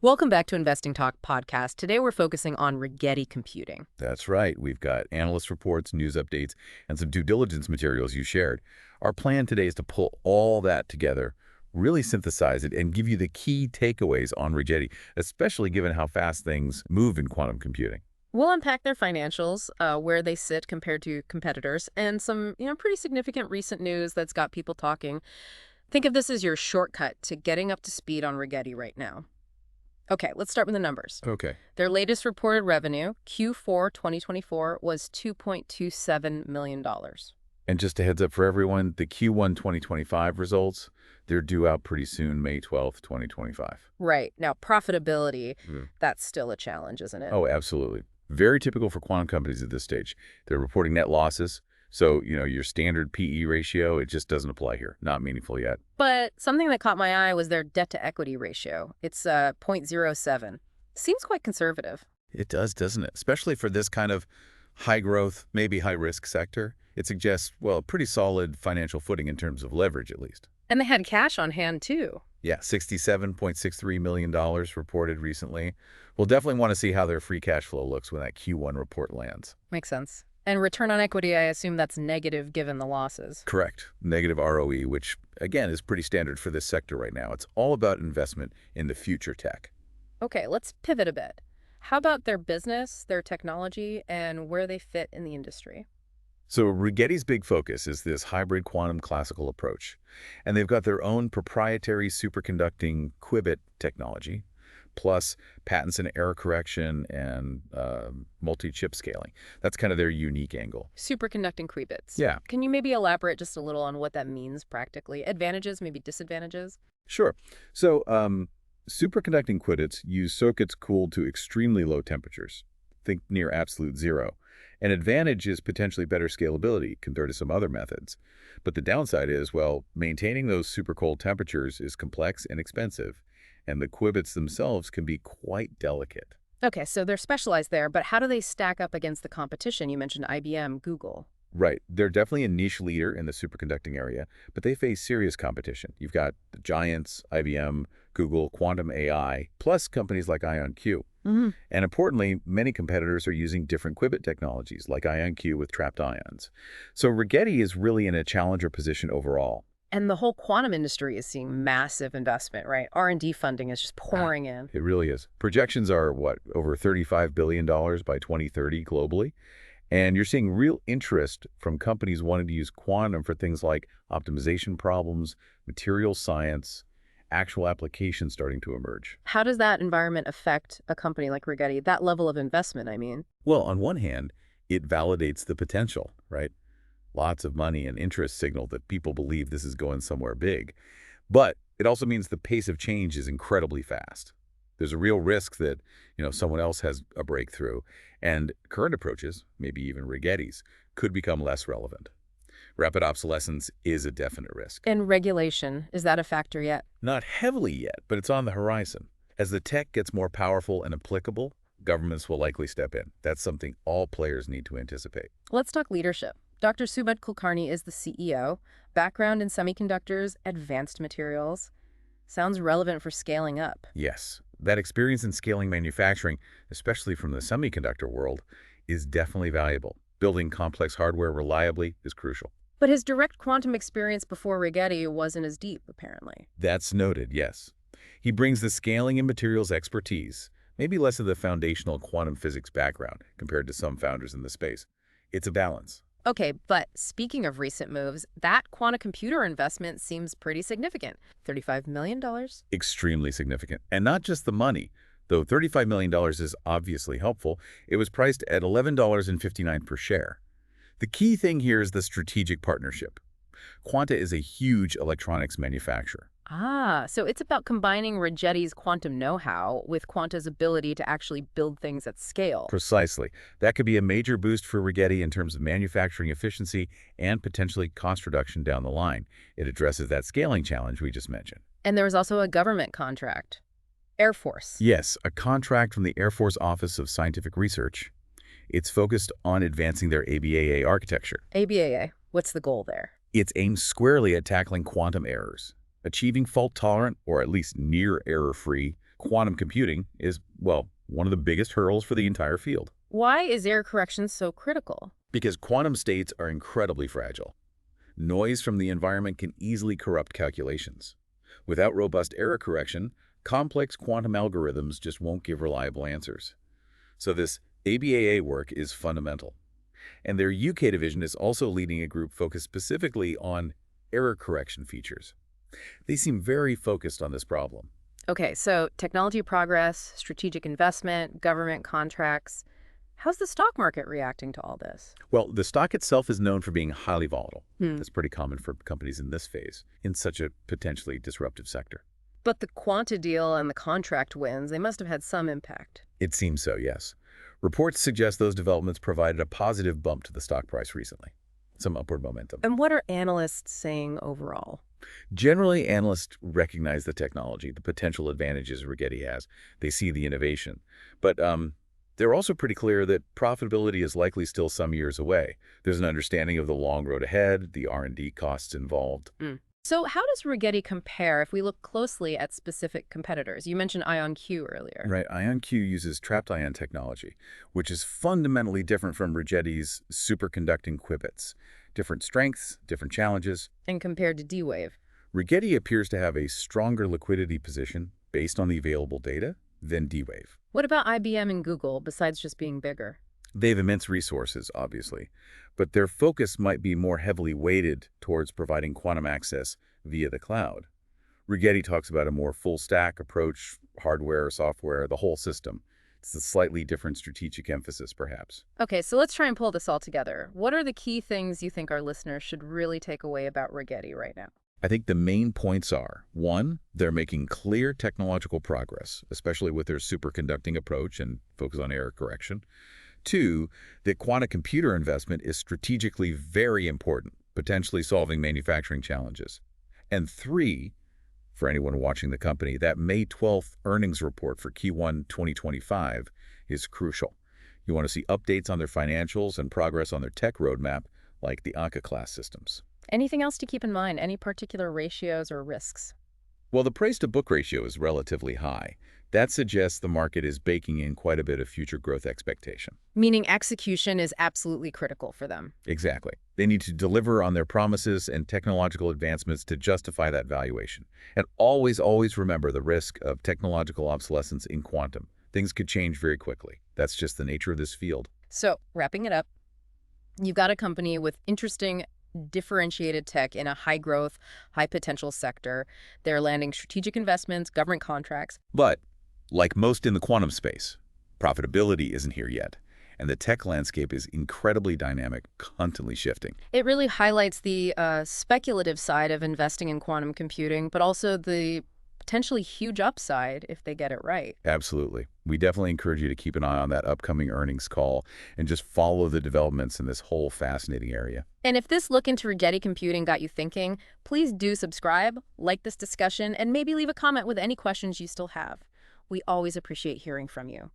Welcome back to Investing Talk podcast. Today we're focusing on Rigetti computing. That's right. We've got analyst reports, news updates, and some due diligence materials you shared. Our plan today is to pull all that together, really synthesize it, and give you the key takeaways on Rigetti, especially given how fast things move in quantum computing. We'll unpack their financials, where they sit compared to competitors, and some, pretty significant recent news that's got people talking. Think of this as your shortcut to getting up to speed on Rigetti right now. Okay, let's start with the numbers. Okay. Their latest reported revenue, Q4 2024, was $2.27 million. And just a heads up for everyone, the Q1 2025 results, they're due out pretty soon, May 12th, 2025. Right. Now, profitability, that's still a challenge, isn't it? Oh, absolutely. Very typical for quantum companies at this stage. They're reporting net losses. So, your standard PE ratio, it just doesn't apply here. Not meaningful yet. But something that caught my eye was their debt-to-equity ratio. It's 0.07. Seems quite conservative. It does, doesn't it? Especially for this kind of high-growth, maybe high-risk sector. It suggests, well, pretty solid financial footing in terms of leverage, at least. And they had cash on hand, too. Yeah, $67.63 million reported recently. We'll definitely want to see how their free cash flow looks when that Q1 report lands. Makes sense. And return on equity, I assume that's negative given the losses. Correct. Negative ROE, which, again, is pretty standard for this sector right now. It's all about investment in the future tech. Okay, let's pivot a bit. How about their business, their technology, and where they fit in the industry? So Rigetti's big focus is this hybrid quantum classical approach. And they've got their own proprietary superconducting qubit technology, plus patents in error correction and multi-chip scaling. That's kind of their unique angle. Superconducting qubits. Yeah. Can you maybe elaborate just a little on what that means practically? Advantages, maybe disadvantages? Sure. So superconducting qubits use circuits cooled to extremely low temperatures. Think near absolute zero. An advantage is potentially better scalability compared to some other methods. But the downside is, well, maintaining those super cold temperatures is complex and expensive, and the qubits themselves can be quite delicate. Okay, so they're specialized there, but how do they stack up against the competition? You mentioned IBM, Google. Right. They're definitely a niche leader in the superconducting area, but they face serious competition. You've got the giants, IBM, Google, Quantum AI, plus companies like IonQ. And importantly, many competitors are using different qubit technologies, like IonQ with trapped ions. So Rigetti is really in a challenger position overall. And the whole quantum industry is seeing massive investment, right? R&D funding is just pouring in. It really is. Projections are, what, over $35 billion by 2030 globally? And you're seeing real interest from companies wanting to use quantum for things like optimization problems, material science, actual applications starting to emerge. How does that environment affect a company like Rigetti? That level of investment, I mean. Well, on one hand, it validates the potential, right? Lots of money and interest signal that people believe this is going somewhere big. But it also means the pace of change is incredibly fast. There's a real risk that, someone else has a breakthrough, and current approaches, maybe even Rigetti's, could become less relevant. Rapid obsolescence is a definite risk. And regulation, is that a factor yet? Not heavily yet, but it's on the horizon. As the tech gets more powerful and applicable, governments will likely step in. That's something all players need to anticipate. Let's talk leadership. Dr. Sumedh Kulkarni is the CEO. Background in semiconductors, advanced materials. Sounds relevant for scaling up. Yes, that experience in scaling manufacturing, especially from the semiconductor world, is definitely valuable. Building complex hardware reliably is crucial. But his direct quantum experience before Rigetti wasn't as deep, apparently. That's noted, yes. He brings the scaling and materials expertise, maybe less of the foundational quantum physics background compared to some founders in the space. It's a balance. Okay, but speaking of recent moves, that quantum computer investment seems pretty significant. $35 million? Extremely significant. And not just the money. Though $35 million is obviously helpful, it was priced at $11.59 per share. The key thing here is the strategic partnership. Quanta is a huge electronics manufacturer. Ah, so it's about combining Rigetti's quantum know-how with Quanta's ability to actually build things at scale. Precisely. That could be a major boost for Rigetti in terms of manufacturing efficiency and potentially cost reduction down the line. It addresses that scaling challenge we just mentioned. And there was also a government contract. Air Force. Yes, a contract from the Air Force Office of Scientific Research. It's focused on advancing their ABAA architecture. ABAA. What's the goal there? It's aimed squarely at tackling quantum errors, achieving fault-tolerant or at least near-error-free Quantum computing is, well, one of the biggest hurdles for the entire field. Why is error correction so critical? Because quantum states are incredibly fragile. Noise from the environment can easily corrupt calculations. Without robust error correction, complex quantum algorithms just won't give reliable answers. So this ABAA work is fundamental. And their UK division is also leading a group focused specifically on error correction features. They seem very focused on this problem. Okay, so technology progress, strategic investment, government contracts. How's the stock market reacting to all this? Well, the stock itself is known for being highly volatile. Hmm. That's pretty common for companies in this phase, in such a potentially disruptive sector. But the Quanta deal and the contract wins, they must have had some impact. It seems so, yes. Reports suggest those developments provided a positive bump to the stock price recently. Some upward momentum. And what are analysts saying overall? Generally, analysts recognize the technology, the potential advantages Rigetti has. They see the innovation. But they're also pretty clear that profitability is likely still some years away. There's an understanding of the long road ahead, the R&D costs involved. So how does Rigetti compare if we look closely at specific competitors? You mentioned IonQ earlier. Right, IonQ uses trapped ion technology, which is fundamentally different from Rigetti's superconducting qubits. Different strengths, different challenges. And compared to D-Wave. Rigetti appears to have a stronger liquidity position based on the available data than D-Wave. What about IBM and Google, besides just being bigger? They have immense resources, obviously, but their focus might be more heavily weighted towards providing quantum access via the cloud. Rigetti talks about a more full-stack approach, hardware, software, the whole system. It's a slightly different strategic emphasis, perhaps. Okay, so let's try and pull this all together. What are the key things you think our listeners should really take away about Rigetti right now? I think the main points are, one, they're making clear technological progress, especially with their superconducting approach and focus on error correction. Two, that quantum computer investment is strategically very important, potentially solving manufacturing challenges. And three, for anyone watching the company, that May 12th earnings report for Q1 2025 is crucial. You want to see updates on their financials and progress on their tech roadmap, like the Anka-class systems. Anything else to keep in mind? Any particular ratios or risks? Well, the price-to-book ratio is relatively high. That suggests the market is baking in quite a bit of future growth expectation. Meaning execution is absolutely critical for them. Exactly. They need to deliver on their promises and technological advancements to justify that valuation. And always, always remember the risk of technological obsolescence in quantum. Things could change very quickly. That's just the nature of this field. So, wrapping it up, you've got a company with interesting differentiated tech in a high-growth, high-potential sector. They're landing strategic investments, government contracts. But, like most in the quantum space, profitability isn't here yet, and the tech landscape is incredibly dynamic, constantly shifting. It really highlights the speculative side of investing in quantum computing, but also the potentially huge upside if they get it right. Absolutely. We definitely encourage you to keep an eye on that upcoming earnings call and just follow the developments in this whole fascinating area. And if this look into Rigetti Computing got you thinking, please do subscribe, like this discussion, and maybe leave a comment with any questions you still have. We always appreciate hearing from you.